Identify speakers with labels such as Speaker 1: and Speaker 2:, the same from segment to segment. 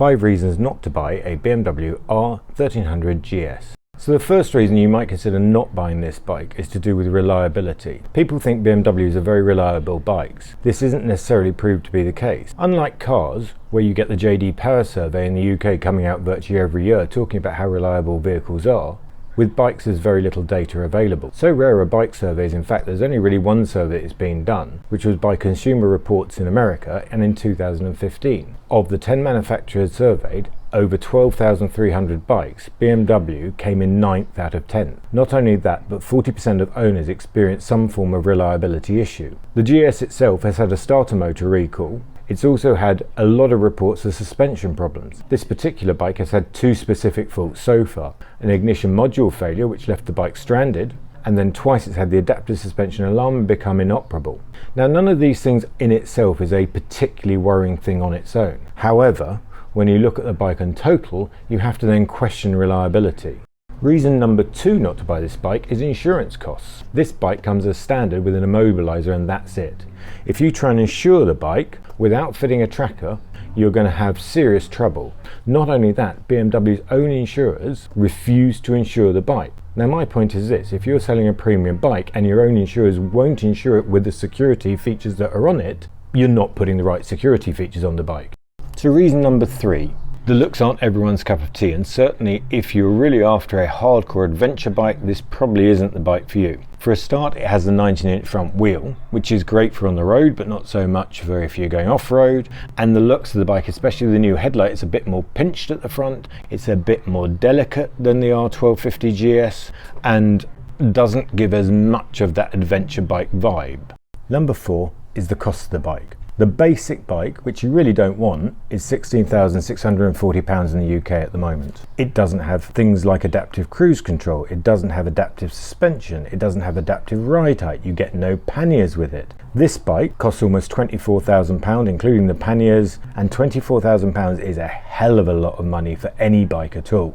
Speaker 1: 5 reasons not to buy a BMW R1300GS. So the first reason you might consider not buying this bike is to do with reliability. People think BMWs are very reliable bikes. This isn't necessarily proved to be the case. Unlike cars, where you get the JD Power survey in the UK coming out virtually every year talking about how reliable vehicles are, with bikes there's very little data available. So rare are bike surveys, in fact there's only really one survey that's been done, which was by Consumer Reports in America and in 2015. Of the 10 manufacturers surveyed, over 12,300 bikes, BMW came in 9th out of 10. Not only that, but 40% of owners experienced some form of reliability issue. The GS itself has had a starter motor recall. It's also had a lot of reports of suspension problems. This particular bike has had 2 specific faults so far: an ignition module failure which left the bike stranded, and then twice it's had the adaptive suspension alarm become inoperable. Now, none of these things in itself is a particularly worrying thing on its own. However, when you look at the bike in total, you have to then question reliability. Reason number 2 not to buy this bike is insurance costs. This bike comes as standard with an immobilizer and that's it. If you try and insure the bike without fitting a tracker, you're going to have serious trouble. Not only that, BMW's own insurers refuse to insure the bike. Now my point is this: if you're selling a premium bike and your own insurers won't insure it with the security features that are on it, you're not putting the right security features on the bike. So reason number 3. The looks aren't everyone's cup of tea, and certainly if you're really after a hardcore adventure bike, this probably isn't the bike for you. For a start, it has the 19-inch front wheel, which is great for on the road, but not so much for if you're going off-road. And the looks of the bike, especially the new headlight, it's a bit more pinched at the front, it's a bit more delicate than the R1250GS, and doesn't give as much of that adventure bike vibe. Number 4 is the cost of the bike. The basic bike, which you really don't want, is £16,640 in the UK at the moment. It doesn't have things like adaptive cruise control, it doesn't have adaptive suspension, it doesn't have adaptive ride height, you get no panniers with it. This bike costs almost £24,000 including the panniers, and £24,000 is a hell of a lot of money for any bike at all.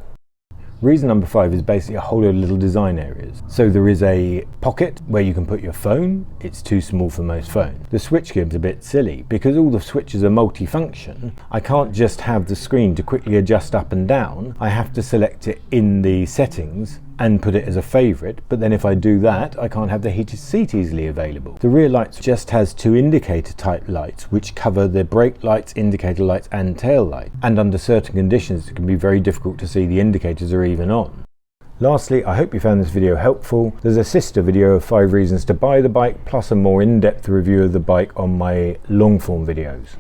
Speaker 1: Reason number 5 is basically a whole load of little design areas. So there is a pocket where you can put your phone. It's too small for most phones. The switch give's a bit silly because all the switches are multi-function. I can't just have the screen to quickly adjust up and down. I have to select it in the settings and put it as a favourite, but then if I do that, I can't have the heated seat easily available. The rear lights just has 2 indicator type lights which cover the brake lights, indicator lights and tail light, and under certain conditions it can be very difficult to see the indicators are even on. Lastly, I hope you found this video helpful. There's a sister video of 5 reasons to buy the bike, plus a more in-depth review of the bike on my long form videos.